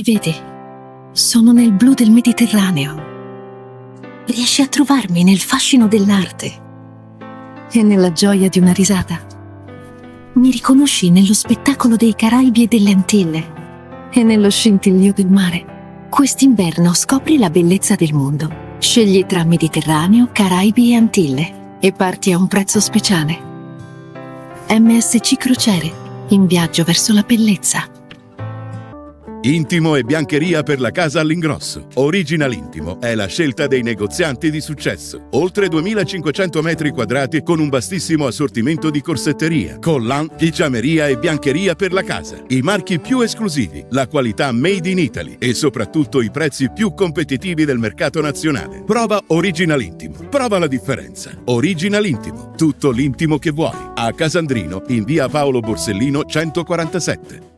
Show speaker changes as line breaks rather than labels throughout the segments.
mi vedi? Sono nel blu del Mediterraneo. Riesci a trovarmi nel fascino dell'arte e nella gioia di una risata. Mi riconosci nello spettacolo dei Caraibi e delle Antille e nello scintillio del mare. Quest'inverno scopri la bellezza del mondo. Scegli tra Mediterraneo, Caraibi e Antille e parti a un prezzo speciale. MSC Crociere, in viaggio verso la bellezza.
Intimo e biancheria per la casa all'ingrosso. Original Intimo è la scelta dei negozianti di successo. Oltre 2500 metri quadrati con un vastissimo assortimento di corsetteria, collant, pigiameria e biancheria per la casa. I marchi più esclusivi, la qualità made in Italy e soprattutto i prezzi più competitivi del mercato nazionale. Prova Original Intimo. Prova la differenza. Original Intimo. Tutto l'intimo che vuoi. A Casandrino, in via Paolo Borsellino 147.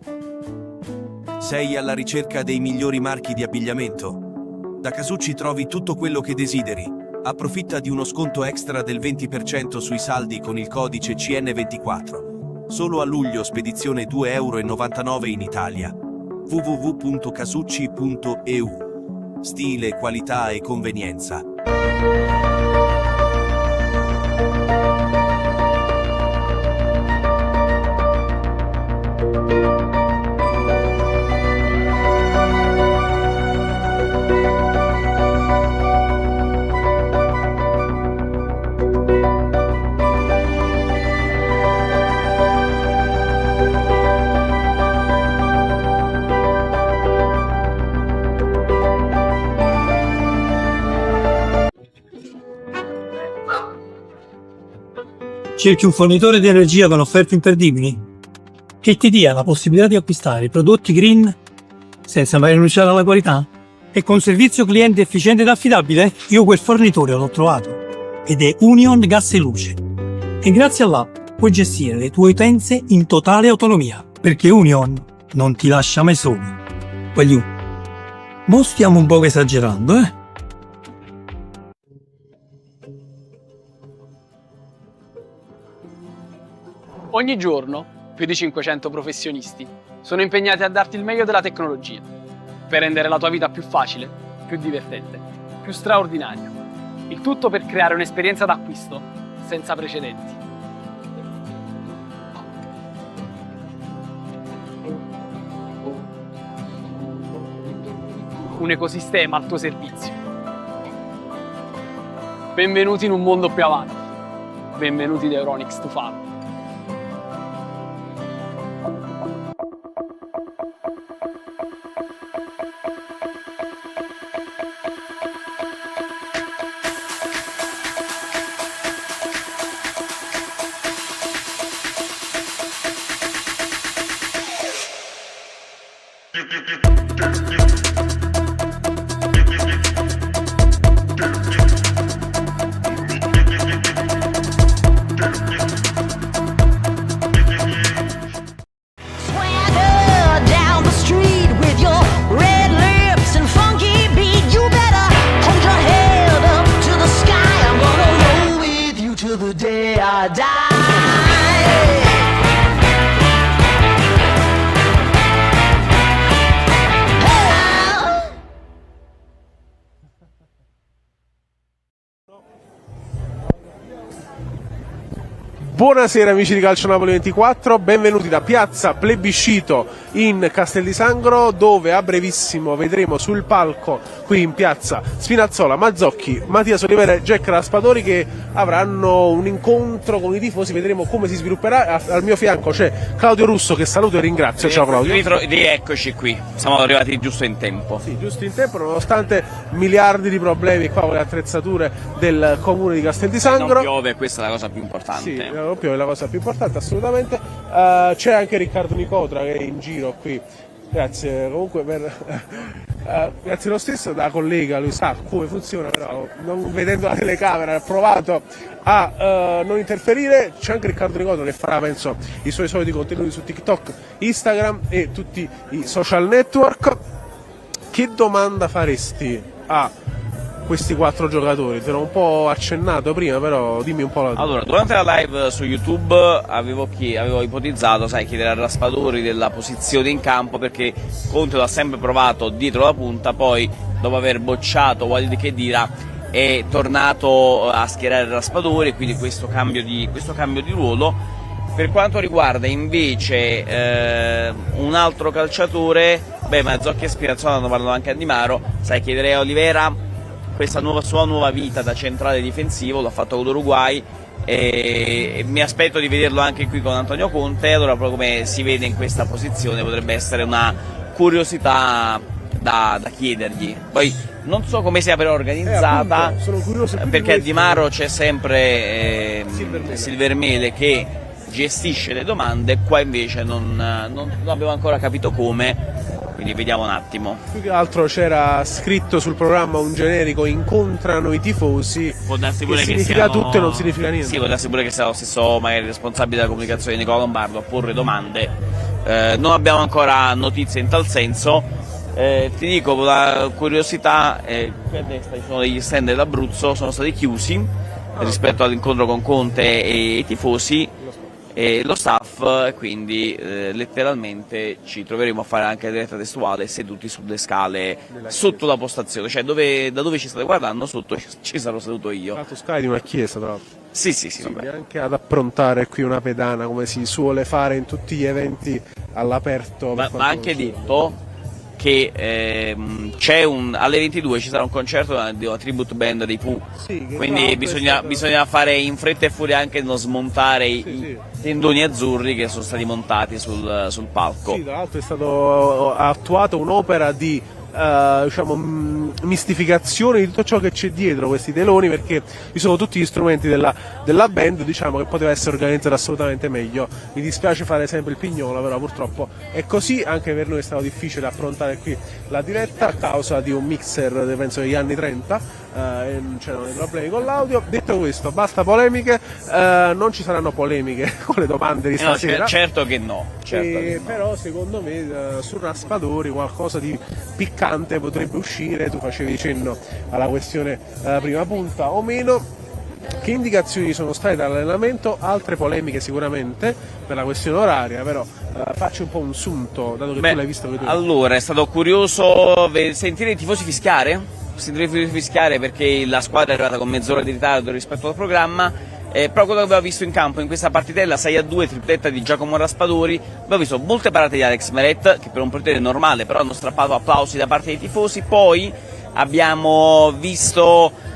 Sei alla ricerca dei migliori marchi di abbigliamento? Da Casucci trovi tutto quello che desideri. Approfitta di uno sconto extra del 20% sui saldi con il codice CN24. Solo a luglio spedizione 2,99 € in Italia. www.casucci.eu. Stile, qualità e convenienza.
Cerchi un fornitore di energia con offerte imperdibili? Che ti dia la possibilità di acquistare prodotti green senza mai rinunciare alla qualità? E con servizio cliente efficiente ed affidabile? Io quel fornitore l'ho trovato ed è Union Gas e Luce. E grazie all'app puoi gestire le tue utenze in totale autonomia, perché Union non ti lascia mai solo. Voglio. Mo stiamo un po' esagerando, eh?
Ogni giorno, più di 500 professionisti sono impegnati a darti il meglio della tecnologia, per rendere la tua vita più facile, più divertente, più straordinaria. Il tutto per creare un'esperienza d'acquisto senza precedenti. Un ecosistema al tuo servizio. Benvenuti in un mondo più avanti. Benvenuti da Euronics to Farm.
Buonasera amici di Calcio Napoli 24, benvenuti da Piazza Plebiscito in Castel di Sangro, dove a brevissimo vedremo sul palco qui in piazza Spinazzola, Mazzocchi, Mattias Olivera e Jack Raspadori, che avranno un incontro con i tifosi. Vedremo come si svilupperà. Al mio fianco c'è Claudio Russo, che saluto e ringrazio. Ciao Claudio.
Rieccoci qui, siamo arrivati giusto in tempo.
Sì, giusto in tempo, nonostante miliardi di problemi qua con le attrezzature del comune di Castel di Sangro.
Non piove, questa è la cosa più importante.
Sì, non piove, è la cosa più importante, assolutamente. C'è anche Riccardo Nicotra che è in giro qui. Grazie comunque grazie lo stesso da collega, lui sa come funziona, però non vedendo la telecamera ha provato a non interferire. C'è anche Riccardo Nicotra che farà, penso, i suoi soliti contenuti su TikTok, Instagram e tutti i social network. Che domanda faresti a questi 4 giocatori? Te l'ho un po' accennato prima, però dimmi un po' la tua.
Allora, durante la live su YouTube avevo ipotizzato, sai, chiedere a Raspadori della posizione in campo, perché Conte l'ha sempre provato dietro la punta, poi dopo aver bocciato Walid Khedira è tornato a schierare Raspadori, quindi questo cambio di ruolo. Per quanto riguarda invece un altro calciatore, Mazzocchi e Spinazzola hanno parlato anche a Di Maro, sai, chiederei a Olivera questa sua nuova vita da centrale difensivo, l'ha fatto con l'Uruguay e mi aspetto di vederlo anche qui con Antonio Conte, allora proprio come si vede in questa posizione potrebbe essere una curiosità da chiedergli. Poi non so come sia però organizzata,
appunto, sono curioso più di
perché a
questo.
Di Maro c'è sempre
Silvermele.
Silvermele che gestisce le domande, qua invece non abbiamo ancora capito come, quindi vediamo un attimo.
Più che altro c'era scritto sul programma un generico incontrano i tifosi,
Può darsi
che
pure che
significa
siano-
tutto e non significa niente.
Sì, può darsi pure che sia lo stesso magari responsabile della comunicazione di Nicola Lombardo a porre domande. Non abbiamo ancora notizie in tal senso. Ti dico, la curiosità, qui a destra ci sono degli stand dell'Abruzzo, sono stati chiusi rispetto all'incontro con Conte e i tifosi e lo staff, quindi letteralmente ci troveremo a fare anche la diretta testuale seduti sulle scale sotto la postazione, cioè da dove ci state guardando sotto ci sarò seduto io.
L'altro Sky di una chiesa, tra l'altro.
Sì,
Quindi
vabbè.
anche ad approntare qui una pedana come si suole fare in tutti gli eventi all'aperto.
Va anche detto che alle 22 ci sarà un concerto di una tribute band dei Pooh,
Sì, che
quindi
tra l'altro
bisogna fare in fretta e furia anche non smontare
Sì,
i
sì.
tendoni azzurri che sono stati montati sul palco.
Sì, tra l'altro è stato attuato un'opera di mistificazione di tutto ciò che c'è dietro questi teloni, perché ci sono tutti gli strumenti della band, diciamo che poteva essere organizzata assolutamente meglio. Mi dispiace fare sempre il pignolo, però purtroppo è così. Anche per noi è stato difficile approntare qui la diretta a causa di un mixer, penso degli anni 30, e non c'erano dei problemi con l'audio. Detto questo, basta polemiche, non ci saranno polemiche con le domande di
No,
stasera.
certo che no.
Però secondo me su Raspadori qualcosa di piccante potrebbe uscire. Tu facevi cenno alla questione prima punta o meno. Che indicazioni sono state dall'allenamento? Altre polemiche sicuramente per la questione oraria, però faccio un po' un sunto, dato che tu l'hai visto.
Allora, è stato curioso sentire i tifosi fischiare perché la squadra è arrivata con mezz'ora di ritardo rispetto al programma. Però quello che abbiamo visto in campo in questa partitella 6-2, tripletta di Giacomo Raspadori, abbiamo visto molte parate di Alex Meret, che per un portiere è normale, però hanno strappato applausi da parte dei tifosi. Poi abbiamo visto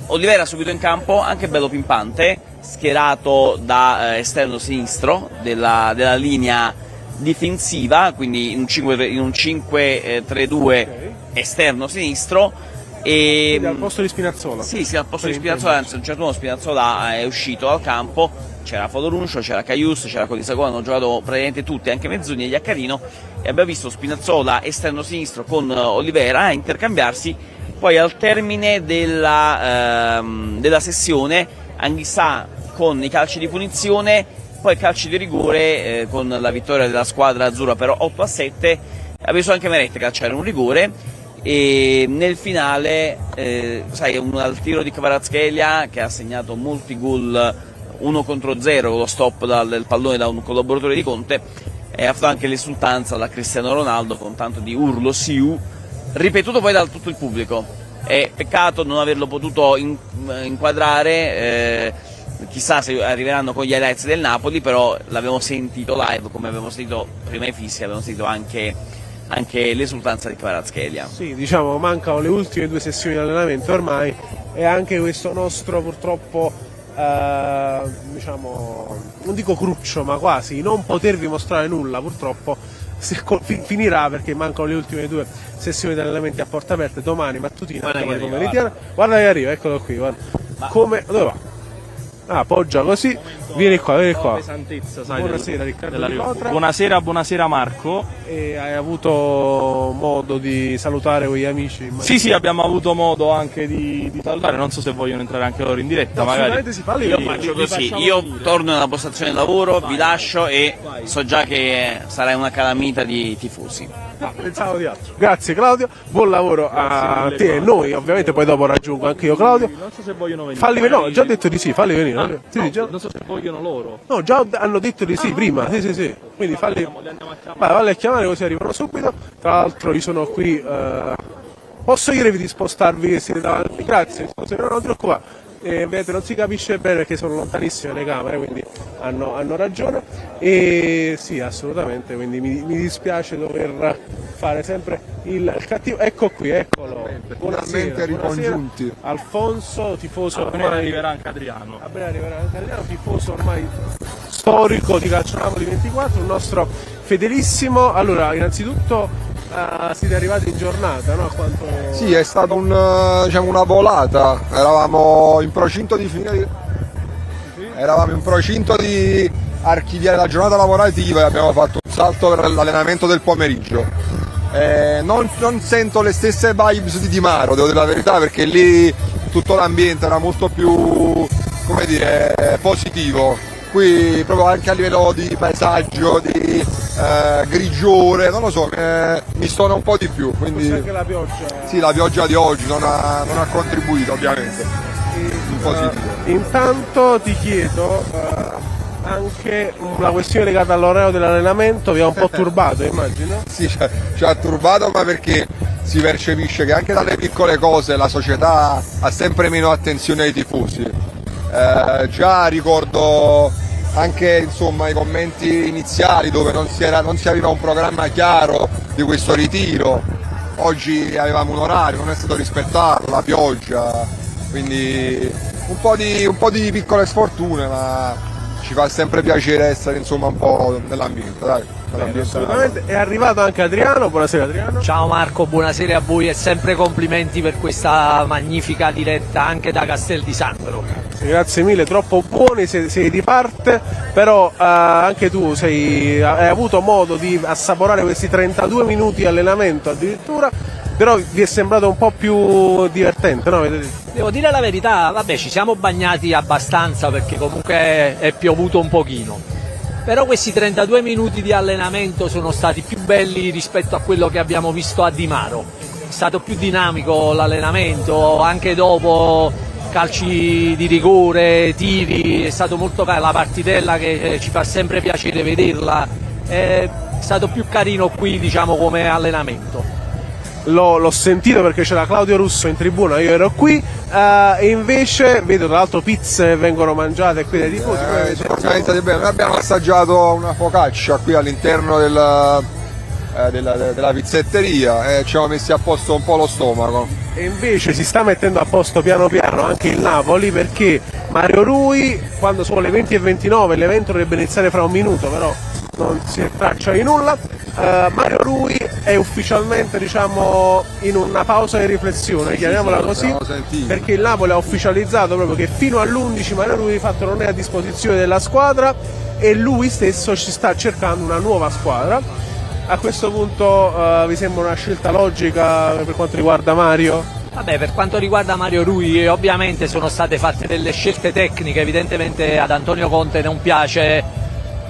Olivera subito in campo, anche bello pimpante, schierato da esterno sinistro della linea difensiva, quindi in un 5-3-2 esterno sinistro.
Quindi al posto di Spinazzola.
Sì, al posto di Spinazzola, anzi a un certo punto Spinazzola è uscito dal campo, c'era Fodoruncio, c'era Caius, c'era Codisagò, hanno giocato praticamente tutti, anche Mezzoni e Iaccarino, e abbiamo visto Spinazzola esterno sinistro con Olivera a intercambiarsi. Poi al termine della sessione Anghissà con i calci di punizione, poi calci di rigore con la vittoria della squadra azzurra per 8-7, ha visto anche Meret calciare un rigore. E nel finale, al tiro di Kvaratskhelia, che ha segnato molti gol 1-0 con lo stop del pallone da un collaboratore di Conte, e ha fatto anche l'esultanza da Cristiano Ronaldo con tanto di urlo Siu, ripetuto poi da tutto il pubblico. È peccato non averlo potuto inquadrare, chissà se arriveranno con gli highlights del Napoli, però l'abbiamo sentito live, come abbiamo sentito prima i fischi, abbiamo sentito anche l'esultanza di Kvaratskhelia.
Sì, diciamo mancano le ultime 2 sessioni di allenamento ormai, e anche questo nostro purtroppo non dico cruccio, ma quasi non potervi mostrare nulla purtroppo finirà, perché mancano le ultime 2 sessioni di allenamenti a porta aperta domani mattutina, domani pomeridiana. Guarda che arriva, eccolo qui, guarda. Dove va? Appoggia così, vieni qua.
Pesantezza, sai,
Buonasera Riccardo Di Cotra.
Buonasera Marco.
E hai avuto modo di salutare quegli amici?
Sì, abbiamo avuto modo anche di salutare, non so se vogliono entrare anche loro in diretta,
No,
magari.
assolutamente si parli.
Io faccio così, io torno nella postazione di lavoro, vi lascio e so già che sarà una calamita di tifosi.
Pensavo di altro. Grazie Claudio, buon lavoro a
mille,
te e
Claudio.
noi, ovviamente poi dopo raggiungo anche io Claudio.
Non so se vogliono venire.
Falli venire, no, ho già detto di sì, falli venire.
No,
Sì, già-
non so se vogliono loro.
no, già hanno detto di sì prima, sì. Quindi falli,
Li andiamo a chiamare.
vai, valli a chiamare così arrivano subito. Tra l'altro io sono qui, posso chiedervi di spostarvi che siete davanti? Grazie, non ti preoccupare. Vedete, non si capisce bene perché sono lontanissime le camere, quindi hanno ragione. E sì, assolutamente, quindi mi dispiace dover fare sempre il cattivo. Ecco qui, eccolo.
Finalmente ricongiunti.
Alfonso, tifoso
A breve
ormai.
arriverà anche Adriano.
A breve arriverà anche Adriano, tifoso ormai storico di Calcio Napoli 24, un nostro fedelissimo. Allora, innanzitutto siete arrivati in giornata, no? Quanto...
Sì, è stata una volata, eravamo in procinto di archiviare la giornata lavorativa e abbiamo fatto un salto per l'allenamento del pomeriggio. Non sento le stesse vibes di Di Maro, devo dire la verità, perché lì tutto l'ambiente era molto più, come dire, positivo. Qui proprio anche a livello di paesaggio, di grigiore, non lo so, mi stona un po' di più. Quindi
Forse anche la pioggia.
sì, la pioggia di oggi non ha contribuito ovviamente. In positivo.
Intanto ti chiedo anche una questione legata all'orario dell'allenamento, vi ha un po' turbato, immagino.
Sì, ci ha turbato, ma perché si percepisce che anche dalle piccole cose la società ha sempre meno attenzione ai tifosi. Già ricordo anche insomma i commenti iniziali dove non si aveva un programma chiaro di questo ritiro. Oggi avevamo un orario, non è stato rispettato, la pioggia, quindi un po' di piccole sfortune, ma ci fa sempre piacere essere insomma un po' nell'ambiente, dai.
Assolutamente. È arrivato anche Adriano, buonasera Adriano.
Ciao Marco, buonasera a voi e sempre complimenti per questa magnifica diretta anche da Castel di Sangro.
Grazie mille, troppo buoni, sei di parte, però anche tu hai avuto modo di assaporare questi 32 minuti di allenamento addirittura, però vi è sembrato un po' più divertente, no?
Devo dire la verità, vabbè, ci siamo bagnati abbastanza perché comunque è piovuto un pochino, però questi 32 minuti di allenamento sono stati più belli rispetto a quello che abbiamo visto a Di Maro. È stato più dinamico l'allenamento, anche dopo calci di rigore, tiri, è stato molto la partitella che ci fa sempre piacere vederla, è stato più carino qui, diciamo, come allenamento.
L'ho sentito perché c'era Claudio Russo in tribuna, io ero qui, e invece vedo tra l'altro pizze vengono mangiate qui dai tifosi.
Sono organizzati bene. Noi abbiamo assaggiato una focaccia qui all'interno della pizzetteria e ci siamo messi a posto un po' lo stomaco.
E invece si sta mettendo a posto piano piano anche il Napoli, perché Mario Rui, quando sono le 20:29, l'evento dovrebbe iniziare fra un minuto, però non si traccia di nulla. Mario Rui è ufficialmente, diciamo, in una pausa di riflessione, chiamiamola così, perché il Napoli ha ufficializzato proprio che fino all'11 Mario Rui di fatto non è a disposizione della squadra e lui stesso ci sta cercando una nuova squadra. A questo punto vi sembra una scelta logica per quanto riguarda Mario?
Vabbè, per quanto riguarda Mario Rui, ovviamente sono state fatte delle scelte tecniche, evidentemente ad Antonio Conte non piace,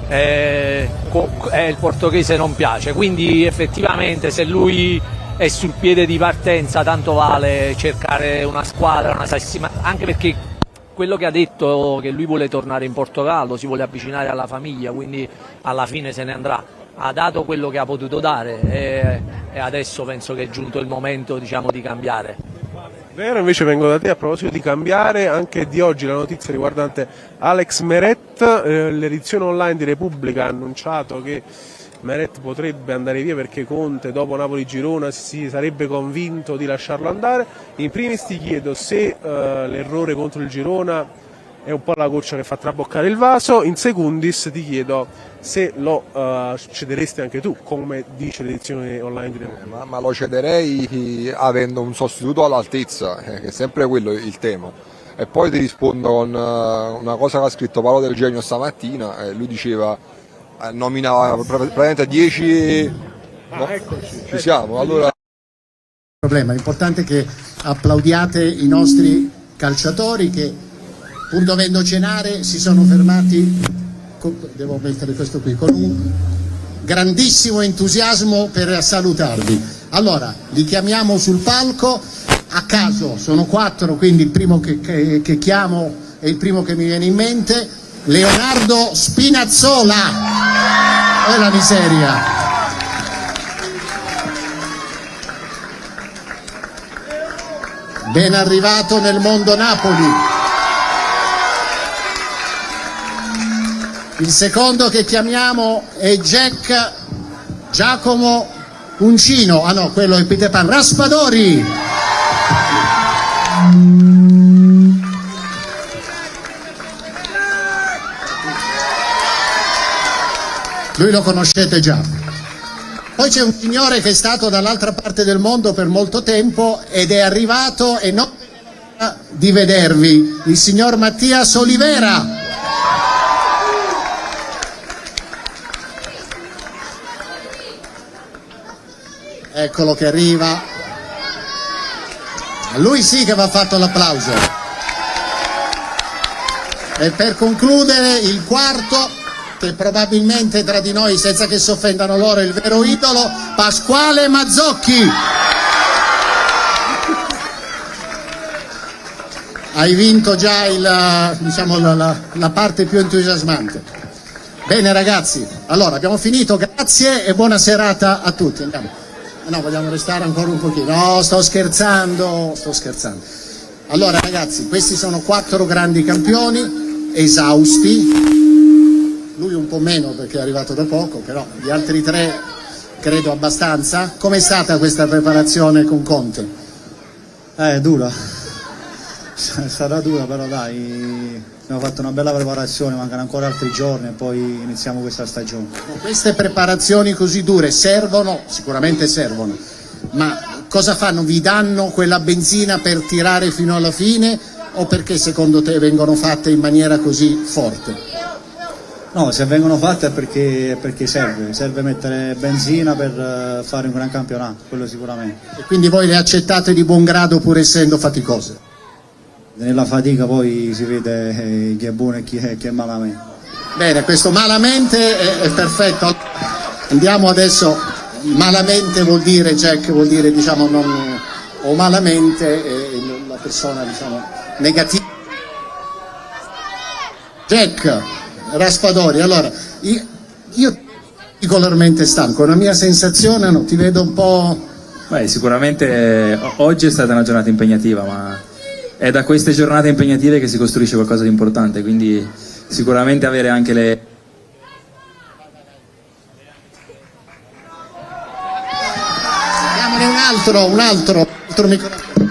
il portoghese non piace, quindi effettivamente se lui è sul piede di partenza tanto vale cercare una squadra, anche perché quello che ha detto, che lui vuole tornare in Portogallo, si vuole avvicinare alla famiglia, quindi alla fine se ne andrà. Ha dato quello che ha potuto dare e adesso penso che è giunto il momento, diciamo, di cambiare.
Vero, invece vengo da te a proposito di cambiare, anche di oggi la notizia riguardante Alex Meret, l'edizione online di Repubblica ha annunciato che Meret potrebbe andare via perché Conte dopo Napoli-Girona si sarebbe convinto di lasciarlo andare. In primis ti chiedo se l'errore contro il Girona è un po' la goccia che fa traboccare il vaso, in secundis ti chiedo se lo cederesti anche tu, come dice l'edizione online di Repubblica.
Ma lo cederei avendo un sostituto all'altezza, che è sempre quello il tema. E poi ti rispondo con una cosa che ha scritto Paolo Del Genio stamattina, lui diceva, nominava praticamente 10... No?
Eccoci.
Ci siamo, allora...
Problema, l'importante è che applaudiate i nostri calciatori che pur dovendo cenare si sono fermati, devo mettere questo qui, con grandissimo entusiasmo per salutarvi. Allora, li chiamiamo sul palco, a caso, sono 4, quindi il primo che chiamo è il primo che mi viene in mente, Leonardo Spinazzola. È la miseria. Ben arrivato nel mondo Napoli. Il secondo che chiamiamo è Giacomo Uncino. Ah no, quello è Peter Pan. Raspadori. Lui lo conoscete già. Poi c'è un signore che è stato dall'altra parte del mondo per molto tempo ed è arrivato e non vedeva di vedervi, il signor Mattias Olivera. Eccolo che arriva. A lui sì che va fatto l'applauso. E per concludere il quarto, che probabilmente tra di noi, senza che si offendano loro, è il vero idolo, Pasquale Mazzocchi. Hai vinto già la parte più entusiasmante. Bene ragazzi, allora abbiamo finito, grazie e buona serata a tutti. Andiamo. No, vogliamo restare ancora un pochino. No, sto scherzando. Allora ragazzi, questi sono 4 grandi campioni, esausti. Lui un po' meno perché è arrivato da poco, però gli altri 3 credo abbastanza. Com'è stata questa preparazione con Conte?
Dura. È stata dura, però dai, abbiamo fatto una bella preparazione, mancano ancora altri giorni e poi iniziamo questa stagione.
Queste preparazioni così dure servono? Sicuramente servono, ma cosa fanno? Vi danno quella benzina per tirare fino alla fine o perché secondo te vengono fatte in maniera così forte?
No, se vengono fatte è perché serve mettere benzina per fare un gran campionato, quello sicuramente.
E quindi voi le accettate di buon grado pur essendo faticose?
Nella fatica poi si vede chi è buono e chi è malamente.
Bene, questo malamente è perfetto. Andiamo adesso, malamente vuol dire, Jack, vuol dire diciamo non, o malamente la persona diciamo negativa. Jack Raspadori, allora, io particolarmente stanco, è una mia sensazione, no? Ti vedo un po'...
Beh, sicuramente oggi è stata una giornata impegnativa, ma è da queste giornate impegnative che si costruisce qualcosa di importante, quindi sicuramente avere anche le...
Diamone un altro microfono.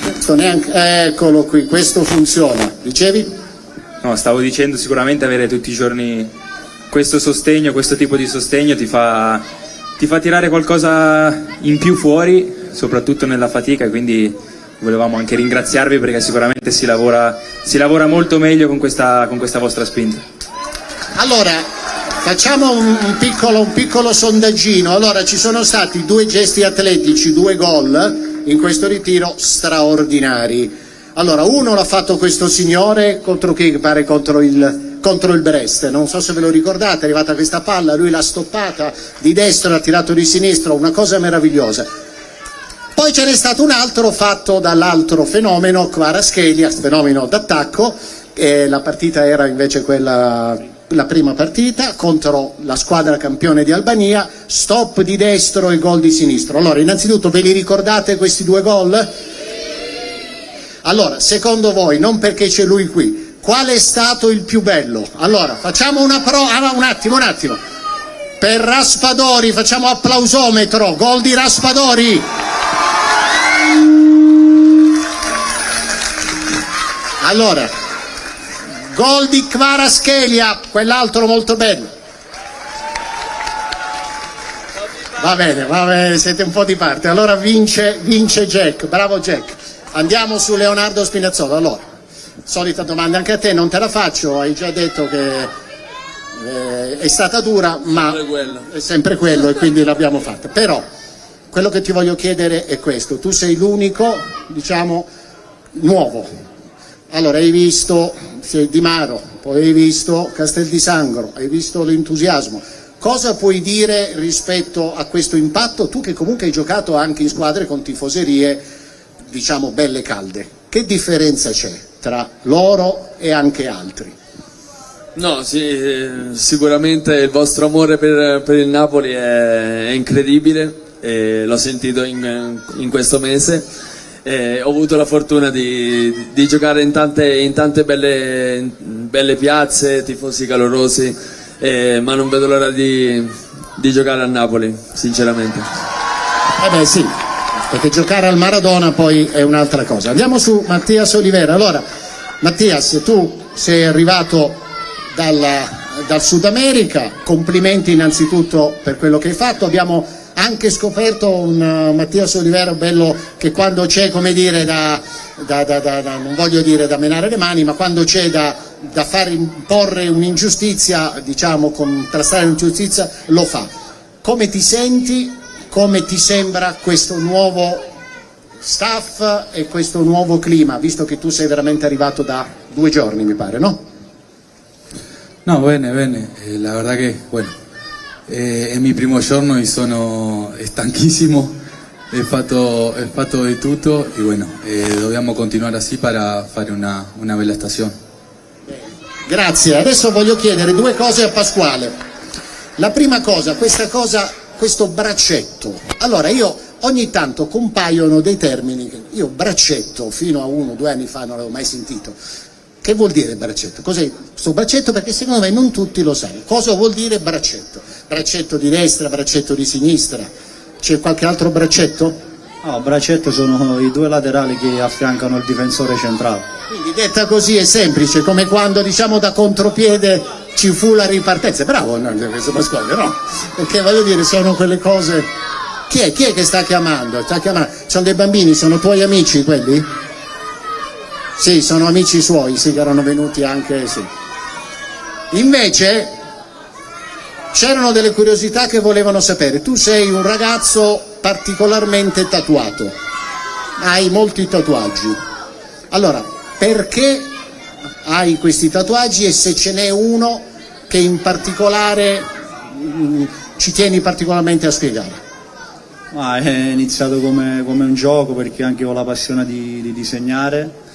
Questo neanche... Eccolo qui, questo funziona. Dicevi?
No, stavo dicendo sicuramente avere tutti i giorni questo sostegno, questo tipo di sostegno ti fa tirare qualcosa in più fuori, soprattutto nella fatica, e quindi volevamo anche ringraziarvi perché sicuramente si lavora molto meglio con questa vostra spinta.
Allora, facciamo un piccolo sondaggino. Allora, ci sono stati 2 gesti atletici, 2 gol in questo ritiro straordinari. Allora, uno l'ha fatto questo signore contro chi? Pare contro il Brest, non so se ve lo ricordate, è arrivata questa palla, lui l'ha stoppata di destra, l'ha tirato di sinistra, una cosa meravigliosa. Poi ce n'è stato un altro fatto dall'altro fenomeno, Kvaratskhelia, fenomeno d'attacco, la partita era invece quella, la prima partita, contro la squadra campione di Albania, stop di destro e gol di sinistro. Allora, innanzitutto ve li ricordate questi 2 gol? Allora, secondo voi, non perché c'è lui qui, qual è stato il più bello? Allora, facciamo una prova, un attimo. Per Raspadori, facciamo applausometro, gol di Raspadori. Allora, gol di Kvaratskhelia, quell'altro molto bello. Va bene, siete un po' di parte. Allora vince Jack, bravo Jack. Andiamo su Leonardo Spinazzola. Allora, solita domanda anche a te, non te la faccio, hai già detto che è stata dura, ma è sempre quello e quindi l'abbiamo fatta. Però, quello che ti voglio chiedere è questo, tu sei l'unico, diciamo, nuovo. Allora, hai visto Di Maro, poi hai visto Castel di Sangro, hai visto l'entusiasmo. Cosa puoi dire rispetto a questo impatto? Tu che comunque hai giocato anche in squadre con tifoserie, diciamo, belle calde. Che differenza c'è tra loro e anche altri?
No, sì, sicuramente il vostro amore per il Napoli è incredibile, l'ho sentito in questo mese. Ho avuto la fortuna di giocare in tante belle piazze, tifosi calorosi, ma non vedo l'ora di giocare a Napoli, sinceramente.
Beh sì, perché giocare al Maradona poi è un'altra cosa. Andiamo su Mattias Olivera. Allora, Mattias, tu sei arrivato dal Sud America, complimenti innanzitutto per quello che hai fatto. Abbiamo anche scoperto un Mattias Olivera bello, che quando c'è, come dire, non voglio dire da menare le mani, ma quando c'è da fare imporre un'ingiustizia, diciamo, contrastare un'ingiustizia, lo fa. Come ti senti? Come ti sembra questo nuovo staff e questo nuovo clima, visto che tu sei veramente arrivato da 2 giorni, mi pare, no?
No, bene, la verdad que, bueno, è mi primo giorno e sono stanchissimo, he fatto di tutto e bueno, dobbiamo continuare così per fare una bella stagione.
Grazie, adesso voglio chiedere 2 cose a Pasquale. La prima cosa, questo braccetto. Allora, io ogni tanto compaiono dei termini, io braccetto fino a 1 o 2 anni fa non l'avevo mai sentito. Che vuol dire braccetto? Cos'è questo braccetto? Perché secondo me non tutti lo sanno. Cosa vuol dire braccetto? Braccetto di destra, braccetto di sinistra? C'è qualche altro braccetto?
No, braccetto sono i 2 laterali che affiancano il difensore centrale.
Quindi detta così è semplice, come quando, diciamo, da contropiede ci fu la ripartenza. Bravo, no, questo Pasquale, no? Perché voglio dire, sono quelle cose... Chi è che sta chiamando? Sono dei bambini, sono tuoi amici quelli? Sì, sono amici suoi, sì, che erano venuti anche, sì. Invece c'erano delle curiosità che volevano sapere. Tu sei un ragazzo particolarmente tatuato, hai molti tatuaggi. Allora, perché hai questi tatuaggi e se ce n'è uno che in particolare ci tieni particolarmente a spiegare?
È iniziato come un gioco, perché anche ho la passione di disegnare.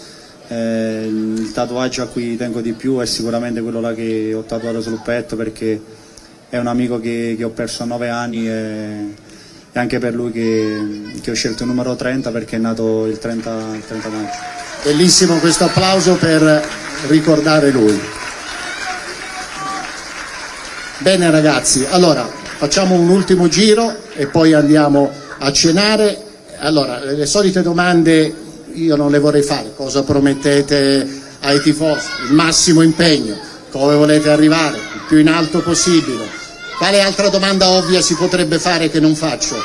Il tatuaggio a cui tengo di più è sicuramente quello là che ho tatuato sul petto, perché è un amico che ho perso a 9 anni e anche per lui che ho scelto il numero 30, perché è nato il 30 maggio.
Bellissimo questo applauso per ricordare lui. Bene ragazzi, allora facciamo un ultimo giro e poi andiamo a cenare. Allora, le solite domande io non le vorrei fare. Cosa promettete ai tifosi? Il massimo impegno. Come volete arrivare? Il più in alto possibile. Quale altra domanda ovvia si potrebbe fare che non faccio?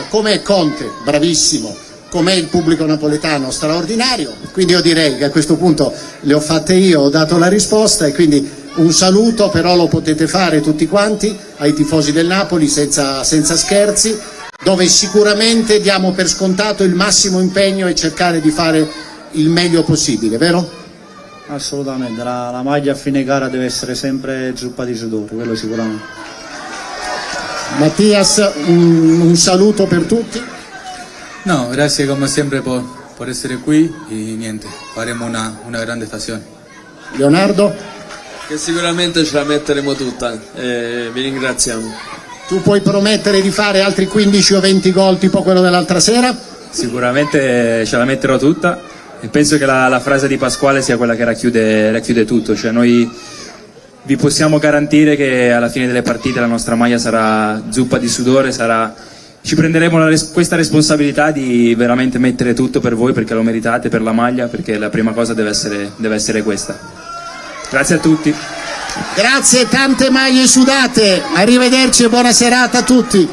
Com'è Conte? Bravissimo. Com'è il pubblico napoletano? Straordinario. Quindi io direi che a questo punto le ho fatte io, ho dato la risposta, e quindi un saluto, però lo potete fare tutti quanti, ai tifosi del Napoli, senza scherzi, dove sicuramente diamo per scontato il massimo impegno e cercare di fare il meglio possibile, vero?
Assolutamente, la maglia a fine gara deve essere sempre zuppa di sudore, quello sicuramente.
Mattias, un saluto per tutti.
No, grazie come sempre por essere qui e niente, faremo una grande stagione.
Leonardo?
Che sicuramente ce la metteremo tutta, vi ringraziamo.
Tu puoi promettere di fare altri 15 o 20 gol tipo quello dell'altra sera?
Sicuramente ce la metterò tutta e penso che la frase di Pasquale sia quella che racchiude tutto, cioè noi vi possiamo garantire che alla fine delle partite la nostra maglia sarà zuppa di sudore, ci prenderemo questa responsabilità di veramente mettere tutto per voi, perché lo meritate, per la maglia, perché la prima cosa deve essere questa. Grazie a tutti.
Grazie, tante maglie sudate, arrivederci e buona serata a tutti.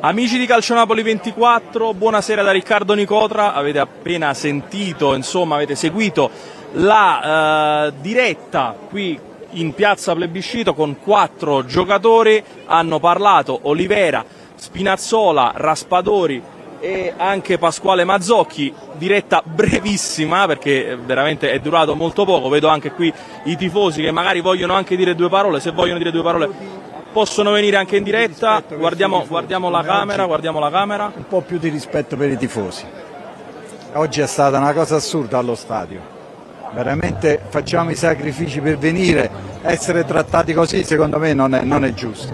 Amici di Calcio Napoli 24, buonasera da Riccardo Nicotra. Avete appena sentito, insomma, avete seguito la diretta qui in piazza Plebiscito con 4 giocatori. Hanno parlato Olivera, Spinazzola, Raspadori e anche Pasquale Mazzocchi. Diretta brevissima perché veramente è durato molto poco. Vedo anche qui i tifosi che magari vogliono anche dire 2 parole. Se vogliono dire 2 parole possono venire anche in diretta. Guardiamo la camera,
Un po' più di rispetto per i tifosi. Oggi è stata una cosa assurda allo stadio. Veramente facciamo i sacrifici per venire, essere trattati così secondo me non è giusto.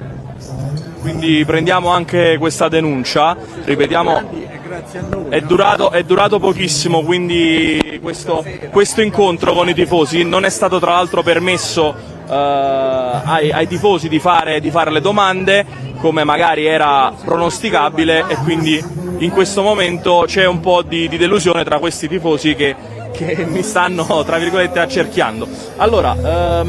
Quindi prendiamo anche questa denuncia, ripetiamo, è durato pochissimo, quindi questo incontro con i tifosi non è stato tra l'altro permesso ai tifosi di fare le domande come magari era pronosticabile, e quindi in questo momento c'è un po' di delusione tra questi tifosi che mi stanno tra virgolette accerchiando. Allora,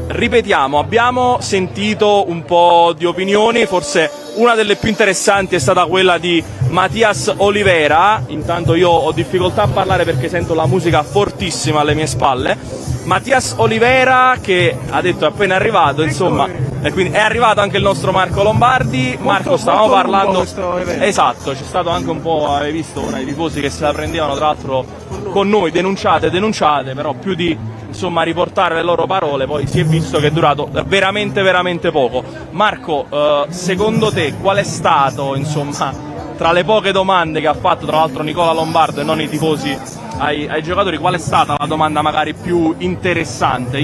ripetiamo, abbiamo sentito un po' di opinioni, forse una delle più interessanti è stata quella di Mattias Olivera. Intanto io ho difficoltà a parlare perché sento la musica fortissima alle mie spalle. Mattias Olivera che ha detto è appena arrivato, insomma, e quindi è arrivato anche il nostro Marco Lombardi. Marco, stavamo parlando, esatto, c'è stato anche un po', avevi visto, i tifosi che se la prendevano tra l'altro con noi, denunciate, però più di insomma riportare le loro parole poi si è visto che è durato veramente poco. Marco, secondo te qual è stato, insomma, tra le poche domande che ha fatto tra l'altro Nicola Lombardo e non i tifosi ai giocatori, qual è stata la domanda magari più interessante?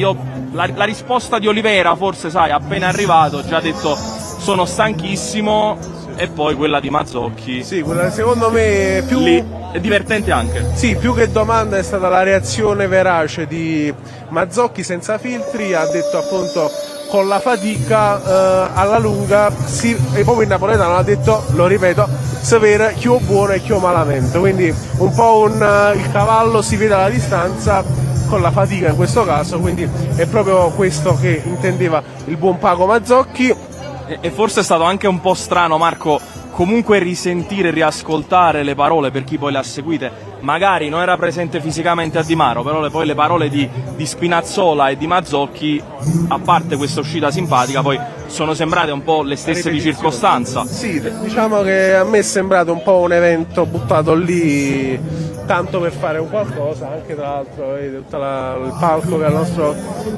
La risposta di Olivera, forse sai, appena arrivato, già detto sono stanchissimo, e poi quella di Mazzocchi.
Sì, quella secondo me più
lì è divertente anche.
Sì, più che domanda è stata la reazione verace di Mazzocchi senza filtri, ha detto appunto con la fatica alla lunga, e proprio in napoletano ha detto, lo ripeto, sapere chi è buono e chi è malamente, quindi un po' il cavallo si vede alla distanza con la fatica in questo caso, quindi è proprio questo che intendeva il buon Paco Mazzocchi.
E forse è stato anche un po' strano, Marco, comunque risentire, riascoltare le parole per chi poi le ha seguite. Magari non era presente fisicamente a Di Maro, però poi le parole di Spinazzola e di Mazzocchi, a parte questa uscita simpatica, poi sono sembrate un po' le stesse di circostanza.
Sì, diciamo che a me è sembrato un po' un evento buttato lì tanto per fare un qualcosa, anche tra l'altro tutto il palco che è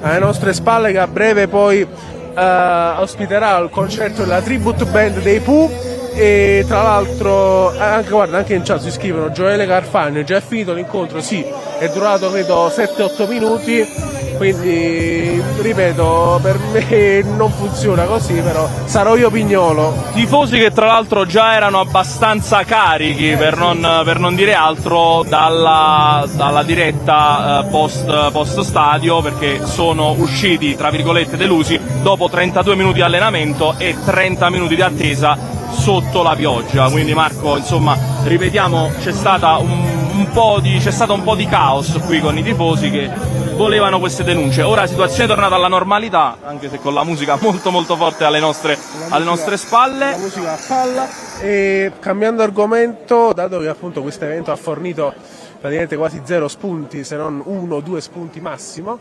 alle nostre spalle, che a breve poi ospiterà il concerto della tribute band dei Pooh. E tra l'altro anche in chat si scrivono Gioele Carfagno, già è finito l'incontro, sì, è durato credo 7-8 minuti, quindi ripeto, per me non funziona così, però sarò io pignolo.
Tifosi che tra l'altro già erano abbastanza carichi, per non dire altro, dalla diretta post stadio, perché sono usciti tra virgolette delusi dopo 32 minuti di allenamento e 30 minuti di attesa sotto la pioggia. Quindi Marco, insomma, ripetiamo, c'è stato un po' di caos qui con i tifosi che volevano queste denunce. Ora la situazione è tornata alla normalità, anche se con la musica molto forte alle nostre spalle.
La musica a palla. E cambiando argomento, dato che appunto questo evento ha fornito praticamente quasi 0 spunti, se non 1 o 2 spunti massimo,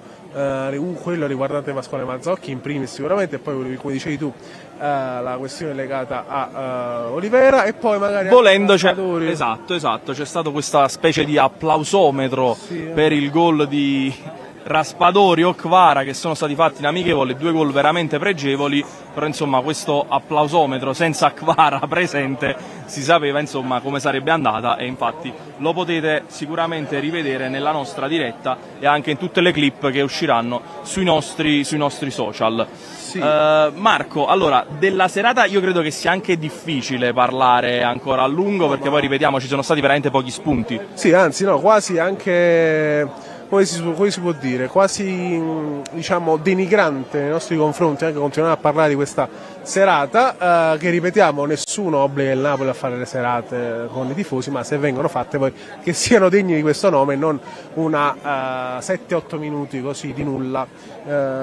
quello riguardante Pasquale Mazzocchi in primis sicuramente, e poi come dicevi tu la questione legata a Olivera, e poi magari
volendo esatto, c'è stato questa specie di applausometro per il gol di Raspadori o Kvara, che sono stati fatti in amichevole, 2 gol veramente pregevoli, però insomma questo applausometro senza Kvara presente si sapeva insomma come sarebbe andata, e infatti lo potete sicuramente rivedere nella nostra diretta e anche in tutte le clip che usciranno sui nostri social. Sì. Marco, allora, della serata io credo che sia anche difficile parlare ancora a lungo, perché poi ripetiamo ci sono stati veramente pochi spunti.
Sì, anzi no, quasi anche, come si può dire, quasi diciamo denigrante nei nostri confronti, anche continuare a parlare di questa serata che, ripetiamo, nessuno obbliga il Napoli a fare le serate con i tifosi, ma se vengono fatte poi che siano degni di questo nome e non una 7-8 minuti così di nulla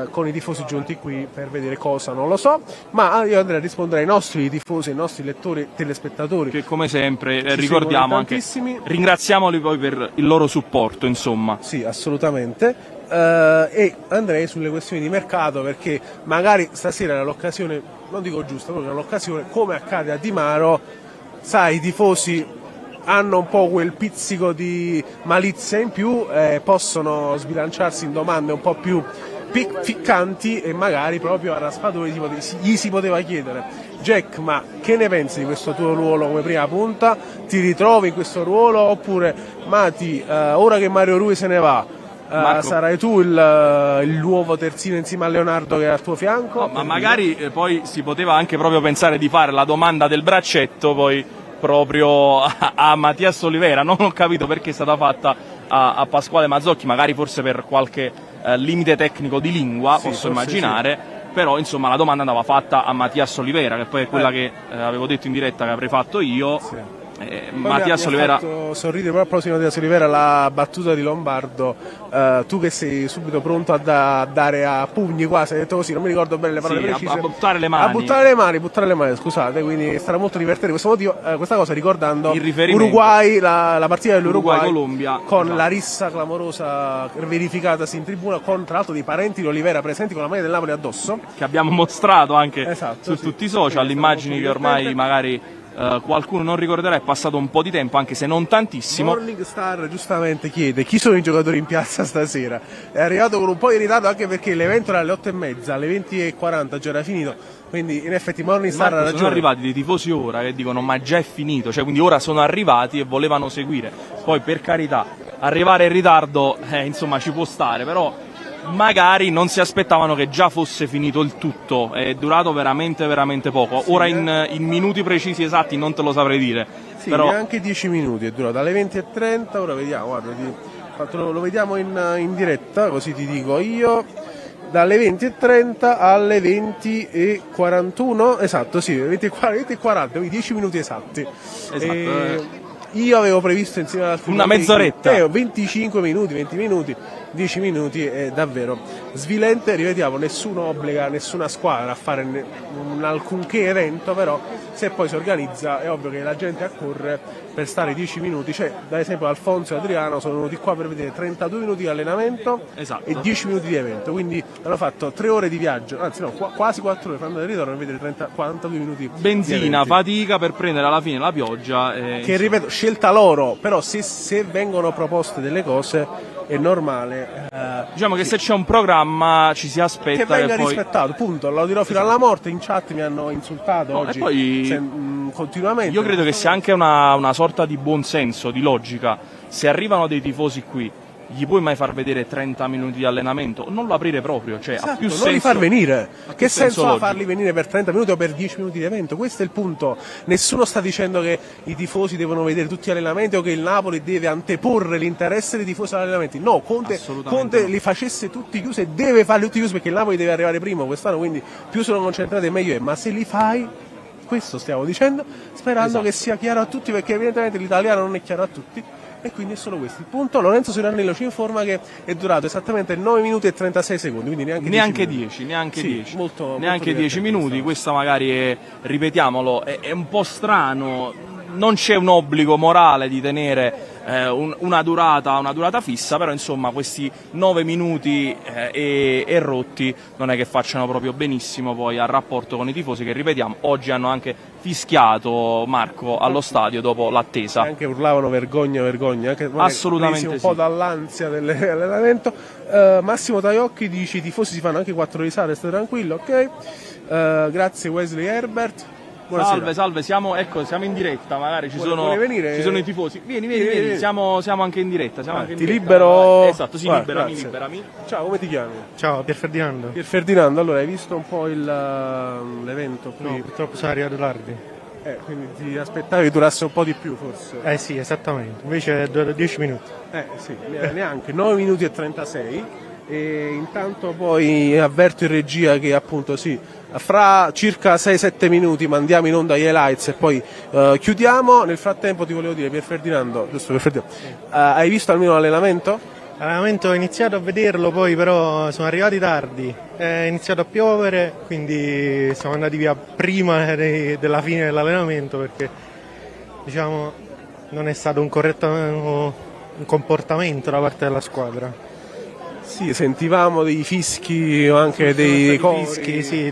con i tifosi giunti qui per vedere cosa, non lo so, ma io andrei a rispondere ai nostri tifosi, ai nostri lettori, telespettatori,
che come sempre ricordiamo anche, ringraziamoli poi per il loro supporto, insomma.
Sì, assolutamente. E andrei sulle questioni di mercato, perché magari stasera era l'occasione, non dico giusta, ma l'occasione, come accade a Di Maro, sai, i tifosi hanno un po' quel pizzico di malizia in più, possono sbilanciarsi in domande un po' più ficcanti e magari proprio a Raspadori gli si poteva chiedere: Jack, ma che ne pensi di questo tuo ruolo come prima punta? Ti ritrovi in questo ruolo? Oppure Mati, ora che Mario Rui se ne va, sarai tu il nuovo terzino insieme a Leonardo che è al tuo fianco?
No, ma magari poi si poteva anche proprio pensare di fare la domanda del braccetto poi proprio a Mattias Olivera. Non ho capito perché è stata fatta a Pasquale Mazzocchi, magari forse per qualche limite tecnico di lingua,
sì,
posso immaginare, sì. Però insomma la domanda andava fatta a Mattias Olivera, che poi è quella che avevo detto in diretta che avrei fatto io.
Sì.
Mattias Olivera
ha fatto sorridere proprio a proposito di Mattias Olivera la battuta di Lombardo, tu che sei subito pronto a dare a pugni quasi, hai detto così, non mi ricordo bene le parole precise,
a buttare le mani,
buttare le mani, scusate, quindi sarà molto divertente questo motivo, questa cosa, ricordando
Uruguay,
la partita dell'Uruguay
Colombia,
con la rissa clamorosa verificatasi in tribuna, con tra l'altro dei parenti di Olivera presenti con la maglia del Napoli addosso,
che abbiamo mostrato anche su
sì,
tutti i social, immagini che ormai magari qualcuno non ricorderà, è passato un po' di tempo, anche se non tantissimo.
Morning Star giustamente chiede chi sono i giocatori in piazza stasera. È arrivato con un po' di ritardo, anche perché l'evento era alle 8:30, alle 20:40 già era finito, quindi in effetti Morning Star ha ragione.
Sono arrivati dei tifosi ora che dicono ma già è finito, cioè quindi ora sono arrivati e volevano seguire. Poi per carità, arrivare in ritardo insomma ci può stare, però magari non si aspettavano che già fosse finito il tutto, è durato veramente poco.
Sì,
ora in minuti precisi esatti non te lo saprei dire,
sì,
però
neanche 10 minuti è durato, alle 20:30, ora vediamo, guarda, lo vediamo in diretta, così ti dico io, dalle 20:30 alle 20:41, esatto, sì, 20:40, quindi 10 minuti esatti.
Esatto,
io avevo previsto insieme ad altri
una mezz'oretta,
25 minuti, 20 minuti, 10 minuti è davvero svilente. Ripetiamo, nessuno obbliga nessuna squadra a fare alcunché evento, però se poi si organizza è ovvio che la gente accorre per stare 10 minuti, cioè ad esempio Alfonso e Adriano sono venuti qua per vedere 32 minuti di allenamento,
esatto,
e 10 minuti di evento, quindi hanno fatto 3 ore di viaggio, anzi no, quasi 4 ore, fanno il ritorno e vedere 42 minuti
benzina,
di
fatica per prendere alla fine la pioggia,
che ripeto, scelta loro, però se vengono proposte delle cose è normale,
diciamo che se c'è un programma ci si aspetta
che venga
poi
rispettato, punto, lo dirò fino alla morte. In chat mi hanno insultato oggi
e poi
continuamente.
Io credo che sia anche una sorta di buon senso, di logica. Se arrivano dei tifosi qui, gli puoi mai far vedere 30 minuti di allenamento? Non lo aprire proprio, cioè
esatto,
ha più
non
senso,
li far venire. Che senso ha
logico
farli venire per 30 minuti o per 10 minuti di evento? Questo è il punto. Nessuno sta dicendo che i tifosi devono vedere tutti gli allenamenti o che il Napoli deve anteporre l'interesse dei tifosi agli allenamenti. No, Conte
no.
li facesse tutti chiusi e deve farli tutti chiusi, perché il Napoli deve arrivare primo quest'anno, quindi più sono concentrati meglio è. Ma se li fai, questo stiamo dicendo, sperando
esatto,
che sia chiaro a tutti, perché evidentemente l'italiano non è chiaro a tutti. E quindi è solo questo il punto. Lorenzo Sirannello ci informa che è durato esattamente 9 minuti e 36 secondi, quindi neanche 10
neanche 10 minuti. Questa magari è, ripetiamolo, è un po' strano, non c'è un obbligo morale di tenere una durata fissa, però insomma questi 9 minuti e rotti non è che facciano proprio benissimo poi al rapporto con i tifosi, che ripetiamo oggi hanno anche fischiato, Marco, allo stadio dopo l'attesa,
anche urlavano vergogna, anche
assolutamente
un po'
sì,
dall'ansia dell'allenamento. Massimo Taiocchi dice: i tifosi si fanno anche 4 risate, stai tranquillo, ok. Grazie Wesley Herbert. Buonasera.
Salve, siamo in diretta, magari ci sono i tifosi. Vieni. Siamo anche in diretta.
Ti libero?
Esatto, sì, liberami.
Ciao, come ti chiami?
Ciao, Pier Ferdinando.
Pier Ferdinando, allora hai visto un po' l'evento qui?
No, purtroppo sono arrivato tardi.
Quindi ti aspettavi che durasse un po' di più forse?
Sì, esattamente, invece è durato 10 minuti.
Sì, neanche, 9 minuti e 36. E intanto poi avverto in regia che appunto sì, fra circa 6-7 minuti mandiamo in onda gli highlights e poi chiudiamo. Nel frattempo ti volevo dire, Pier Ferdinando, giusto Pier Ferdinando, hai visto almeno l'allenamento?
L'allenamento ho iniziato a vederlo, poi però sono arrivati tardi, è iniziato a piovere, quindi siamo andati via prima della fine dell'allenamento perché diciamo non è stato un corretto un comportamento da parte della squadra.
Sì, sentivamo dei fischi o anche dei
fischi, sì,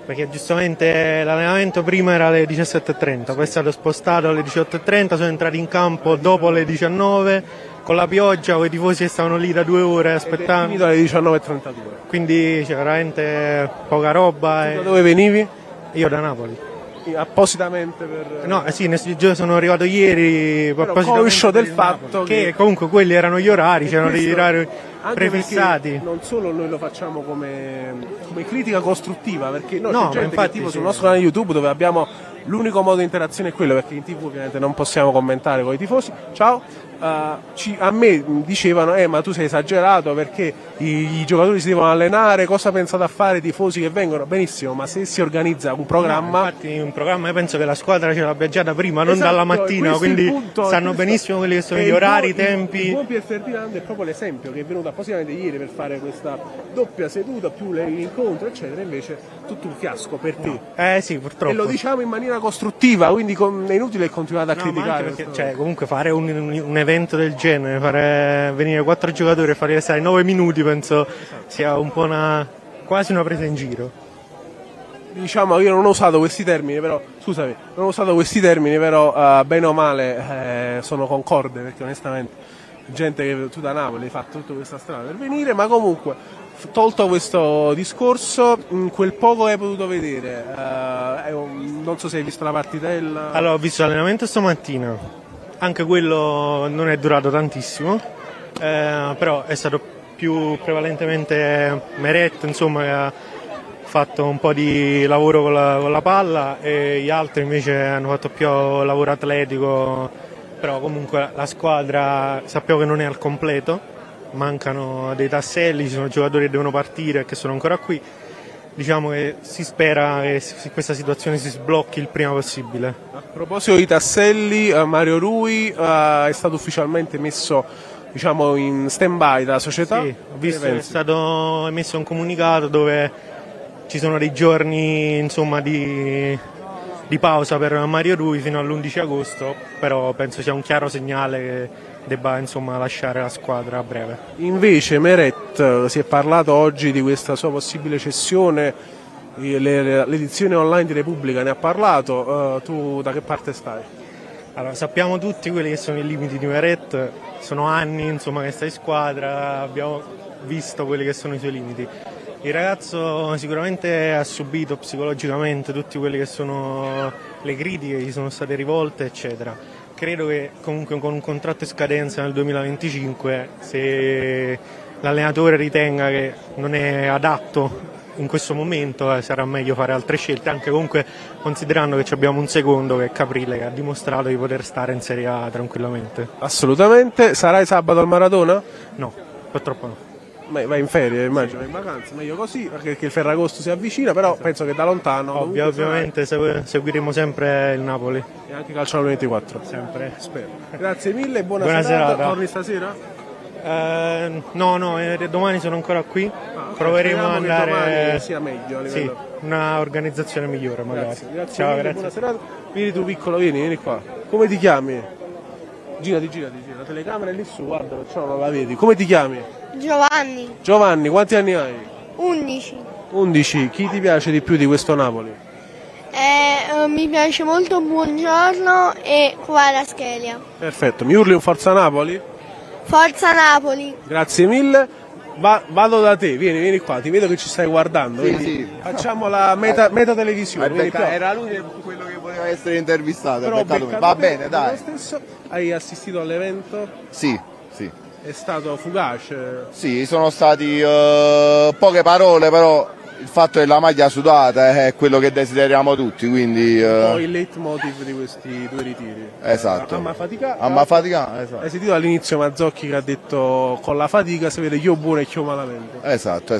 perché giustamente l'allenamento prima era alle 17:30, poi è stato spostato alle 18:30, sono entrati in campo dopo le 19, con la pioggia, con i tifosi che stavano lì da 2 ore aspettando.
Finito alle 19:32.
Quindi c'è veramente poca roba.
Da dove venivi?
Io da Napoli.
Appositamente per...
No, sì, sono arrivato ieri
conscio del fatto
che comunque quelli erano gli orari, c'erano degli orari prefissati.
Non solo noi lo facciamo come critica costruttiva, perché c'è gente
infatti,
che tipo sul nostro canale YouTube dove abbiamo l'unico modo di interazione è quello, perché in TV ovviamente non possiamo commentare con i tifosi. Ciao. A me dicevano ma tu sei esagerato perché i giocatori si devono allenare, cosa pensate a fare i tifosi che vengono? Benissimo, ma se si organizza un programma...
infatti un programma io penso che la squadra ce l'abbia già da prima, non dalla mattina, quindi sanno benissimo quelli che sono gli orari, i tempi.
Il buon Pier Ferdinando è proprio l'esempio che è venuto appositamente ieri per fare questa doppia seduta più l'incontro eccetera, invece tutto un fiasco per te.
Sì, purtroppo.
E lo diciamo in maniera costruttiva, quindi è inutile continuare a criticare.
Perché, comunque fare un evento del genere, fare venire 4 giocatori e farli restare 9 minuti penso sia un po' quasi una presa in giro.
Diciamo, io non ho usato questi termini, però bene o male sono concorde, perché onestamente gente che tu da Napoli hai fatto tutta questa strada per venire, ma comunque tolto questo discorso, quel poco che hai potuto vedere, non so se hai visto la partitella.
Allora, ho visto l'allenamento stamattina, anche quello non è durato tantissimo, però è stato più prevalentemente Meret, insomma, che ha fatto un po' di lavoro con la palla, e gli altri invece hanno fatto più lavoro atletico, però comunque la squadra sappiamo che non è al completo, mancano dei tasselli, ci sono giocatori che devono partire e che sono ancora qui. Diciamo che si spera che questa situazione si sblocchi il prima possibile.
A proposito di tasselli, Mario Rui è stato ufficialmente messo, diciamo, in stand-by dalla società.
Sì, ho visto che è stato emesso un comunicato dove ci sono dei giorni, insomma, di pausa per Mario Rui fino all'11 agosto, però penso sia un chiaro segnale che debba, insomma, lasciare la squadra a breve.
Invece Meret, si è parlato oggi di questa sua possibile cessione, l'edizione online di Repubblica ne ha parlato, tu da che parte stai?
Allora, sappiamo tutti quelli che sono i limiti di Meret, sono anni, insomma, che sta in squadra, abbiamo visto quelli che sono i suoi limiti. Il ragazzo sicuramente ha subito psicologicamente tutte quelle che sono le critiche che gli sono state rivolte, eccetera. Credo che comunque con un contratto in scadenza nel 2025, se l'allenatore ritenga che non è adatto in questo momento, sarà meglio fare altre scelte, anche comunque considerando che abbiamo un secondo che è Caprile, che ha dimostrato di poter stare in Serie A tranquillamente.
Assolutamente. Sarai sabato al Maradona?
No, purtroppo no.
Vai in ferie, immagino, vai in vacanza, meglio così, perché il Ferragosto si avvicina, però penso che da lontano...
Ovviamente seguiremo sempre il Napoli.
E anche Calcio 24.
Sempre.
Spero. Grazie mille, buona serata. Torni stasera?
No, domani sono ancora qui. Proveremo ad andare...
Domani sia meglio a livello...
Sì, una organizzazione migliore magari.
Grazie
Ciao,
mille,
grazie.
buona serata. Vieni tu piccolo, vieni qua. Come ti chiami? Girati, la telecamera è lì su, guarda, perciò non la vedi. Come ti chiami?
Giovanni,
quanti anni hai?
11.
11. Chi ti piace di più di questo Napoli?
Mi piace molto Buongiorno e Kvaratskhelia.
Perfetto, mi urli un Forza Napoli?
Forza Napoli.
Grazie mille. Vado da te, vieni qua, ti vedo che ci stai guardando.
Sì.
Facciamo la meta televisione.
Era lui quello che poteva essere intervistato.
Però
Va bene, dai.
Stesso. Hai assistito all'evento?
Sì.
È stato fugace?
Sì, sono stati poche parole, però il fatto della maglia sudata è quello che desideriamo tutti, quindi
poi il leitmotiv di questi due ritiri.
Esatto.
Amma fatica.
Esatto.
Hai sentito all'inizio Mazzocchi che ha detto con la fatica si vede chi è buono e chi è malamente.
Esatto.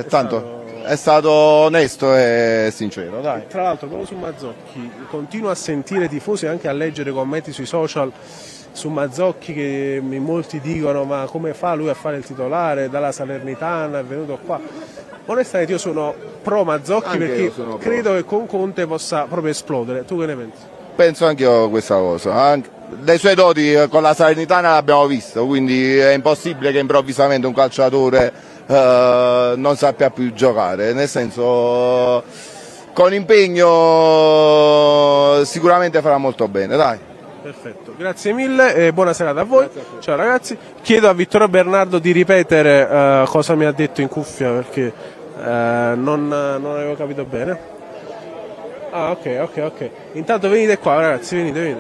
Tanto è stato onesto e sincero, dai.
Tra l'altro proprio su Mazzocchi continuo a sentire tifosi, anche a leggere commenti sui social su Mazzocchi, che molti dicono ma come fa lui a fare il titolare, dalla Salernitana è venuto qua. Onestamente io sono pro Mazzocchi,
Anche
perché
io sono pro.
credo che con Conte possa proprio esplodere. Tu che ne pensi?
Penso anche io questa cosa. Le sue doti con la Salernitana l'abbiamo visto, quindi è impossibile che improvvisamente un calciatore non sappia più giocare, nel senso, con impegno sicuramente farà molto bene, dai.
Perfetto, grazie mille e buona serata a voi. Ciao ragazzi. Chiedo a Vittorio Bernardo di ripetere cosa mi ha detto in cuffia, perché non avevo capito bene. Ah, ok. Intanto venite qua ragazzi, venite.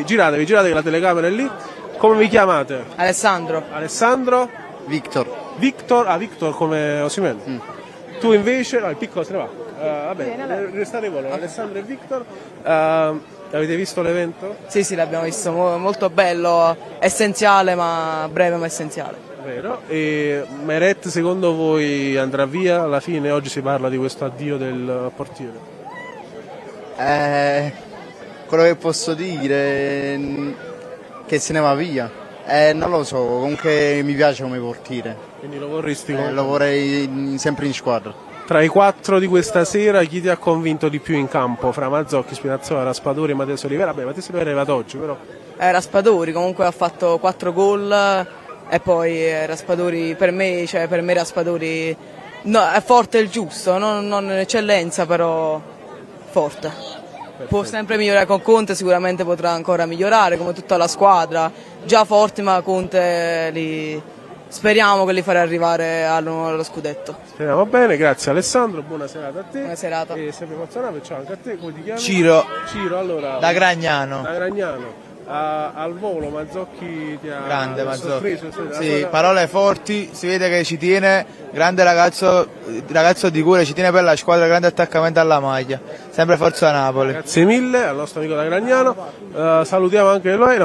Giratevi che la telecamera è lì. Come vi chiamate? Alessandro? Victor come Osimhen. Tu invece? No, il piccolo se ne va. Vabbè, restate voi, Alessandro e Victor. Avete visto l'evento?
Sì, l'abbiamo visto, molto bello, essenziale ma breve ma essenziale.
Vero. E Meret secondo voi andrà via alla fine? Oggi si parla di questo addio del portiere.
Quello che posso dire che se ne va via. Non lo so, comunque mi piace come portiere.
Quindi lo vorresti
lo vorrei sempre in squadra.
Tra i 4 di questa sera chi ti ha convinto di più in campo? Fra Mazzocchi, Spinazzola, Raspadori e Matteo Olivera? Beh, Matteo Olivera è arrivato oggi però.
Raspadori comunque ha fatto 4 gol e poi Raspadori per me Raspadori è forte il giusto, non eccellenza però forte.
Perfetto.
Può sempre migliorare con Conte, sicuramente potrà ancora migliorare come tutta la squadra, già forti ma Conte speriamo che li farà arrivare allo scudetto.
Speriamo bene, grazie Alessandro, buona serata a te.
Buona serata.
E sempre Mazzonave, ciao anche a te, come ti chiami?
Ciro,
allora.
da Gragnano.
Al volo Mazzocchi ti ha
Grande Mazzocchi.
sorpreso?
Sì, parole forti, si vede che ci tiene, grande ragazzo di cuore, ci tiene per la squadra, grande attaccamento alla maglia. Sempre forza Napoli.
Grazie mille al nostro amico da Gragnano. Salutiamo anche lui,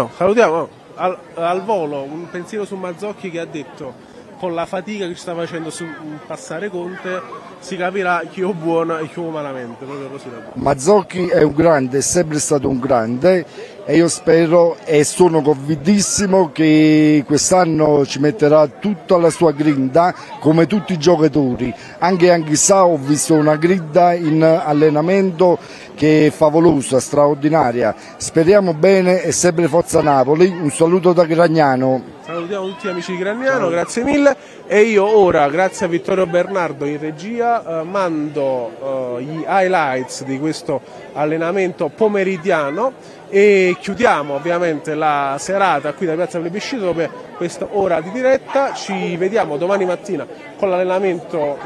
al volo un pensiero su Mazzocchi, che ha detto con la fatica che ci sta facendo su passare Conte si capirà chi è buono e chi è malamente, proprio così.
Mazzocchi è un grande, è sempre stato un grande e io spero e sono convintissimo che quest'anno ci metterà tutta la sua grinta come tutti i giocatori. Anche sa, ho visto una grinta in allenamento che è favolosa, straordinaria. Speriamo bene e sempre forza Napoli. Un saluto da Gragnano.
Salutiamo tutti gli amici di Gragnano, grazie mille. E io ora, grazie a Vittorio Bernardo in regia, mando gli highlights di questo allenamento pomeridiano e chiudiamo ovviamente la serata qui da Piazza Plebiscito dopo questa ora di diretta. Ci vediamo domani mattina con l'allenamento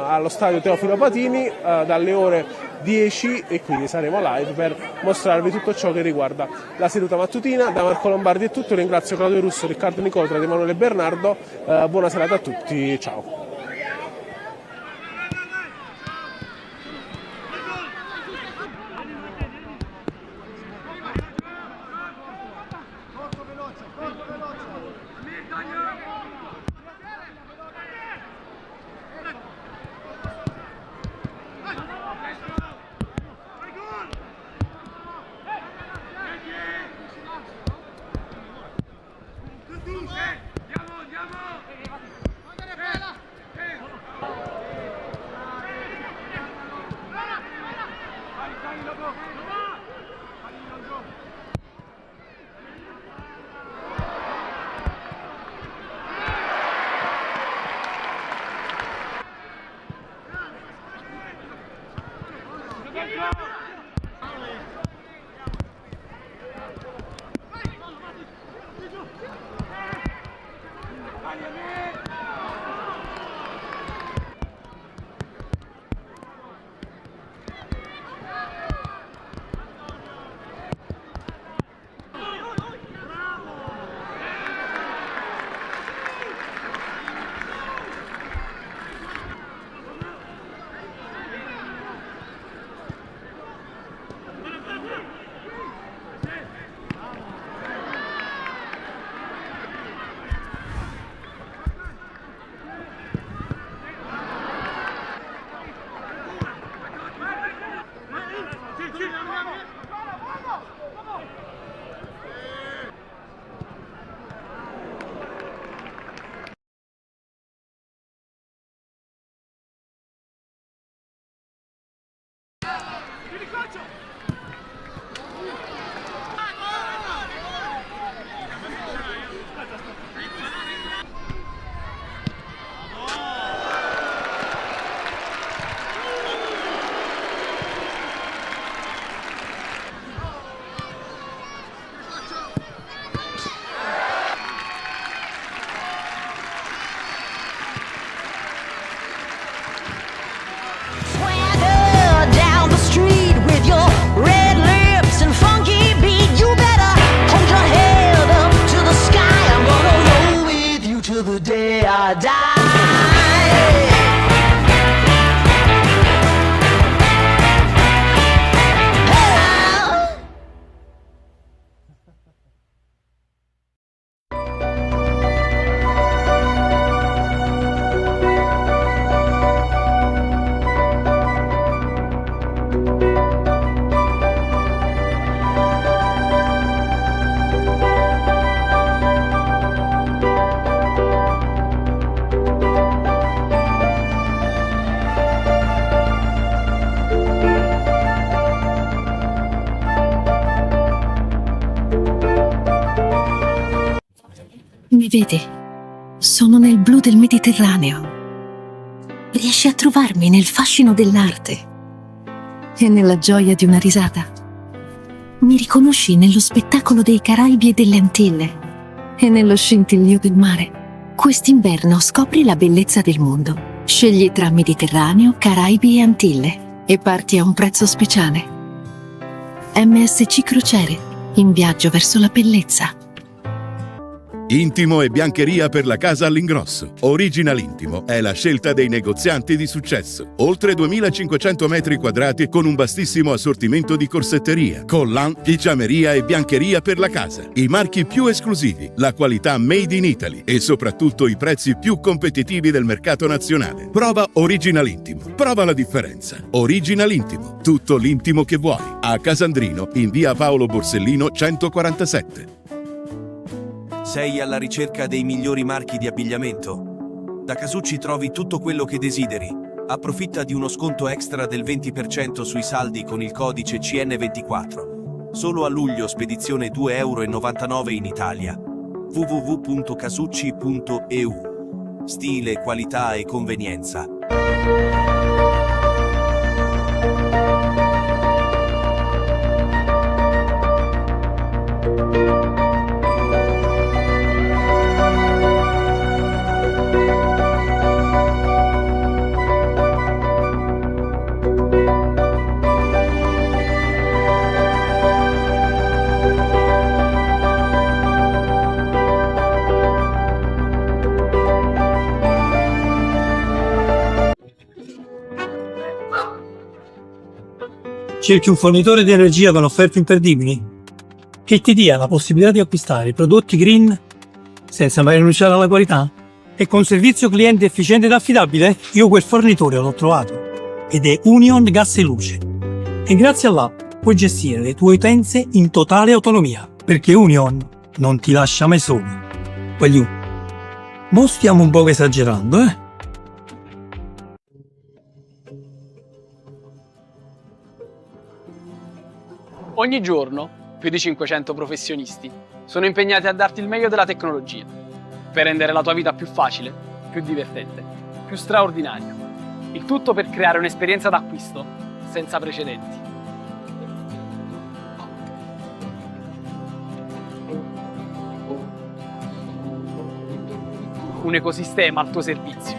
allo stadio Teofilo Patini dalle ore 10 e quindi saremo live per mostrarvi tutto ciò che riguarda la seduta mattutina. Da Marco Lombardi è tutto, ringrazio Claudio Russo, Riccardo Nicotra ed Emanuele Bernardo, buona serata a tutti, ciao.
Andiamo!
the day I die.
Mi vede? Sono nel blu del Mediterraneo. Riesci a trovarmi nel fascino dell'arte e nella gioia di una risata. Mi riconosci nello spettacolo dei Caraibi e delle Antille e nello scintillio del mare. Quest'inverno scopri la bellezza del mondo. Scegli tra Mediterraneo, Caraibi e Antille e parti a un prezzo speciale. MSC Crociere, in viaggio verso la bellezza.
Intimo e biancheria per la casa all'ingrosso. Original Intimo è la scelta dei negozianti di successo. Oltre 2500 metri quadrati con un vastissimo assortimento di corsetteria, collant, pigiameria e biancheria per la casa. I marchi più esclusivi, la qualità made in Italy e soprattutto i prezzi più competitivi del mercato nazionale. Prova Original Intimo. Prova la differenza. Original Intimo. Tutto l'intimo che vuoi. A Casandrino, in via Paolo Borsellino 147.
Sei alla ricerca dei migliori marchi di abbigliamento? Da Casucci trovi tutto quello che desideri. Approfitta di uno sconto extra del 20% sui saldi con il codice CN24. Solo a luglio spedizione €2,99 in Italia. www.casucci.eu. Stile, qualità e convenienza.
Cerchi un fornitore di energia con offerte imperdibili? Che ti dia la possibilità di acquistare prodotti green senza mai rinunciare alla qualità? E con servizio cliente efficiente ed affidabile? Io quel fornitore l'ho trovato ed è Union Gas e Luce. E grazie all'app puoi gestire le tue utenze in totale autonomia, perché Union non ti lascia mai solo. Voglio. Mo stiamo un po' esagerando, eh?
Ogni giorno, più di 500 professionisti sono impegnati a darti il meglio della tecnologia per rendere la tua vita più facile, più divertente, più straordinaria. Il tutto per creare un'esperienza d'acquisto senza precedenti. Un ecosistema al tuo servizio.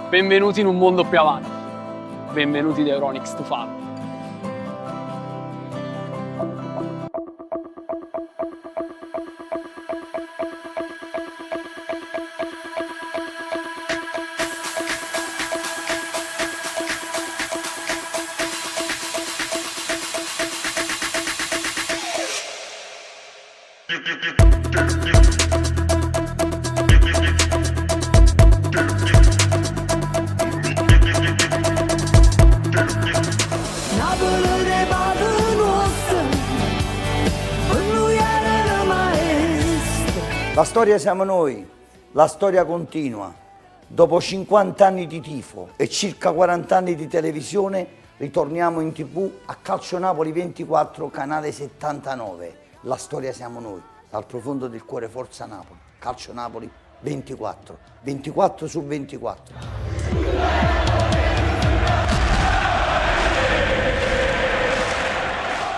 Benvenuti in un mondo più avanti. Benvenuti da Euronics to Farm.
La storia siamo noi, la storia continua. Dopo 50 anni di tifo e circa 40 anni di televisione, ritorniamo in TV a Calcio Napoli 24, canale 79. La storia siamo noi, dal profondo del cuore Forza Napoli, Calcio Napoli 24, 24 su 24.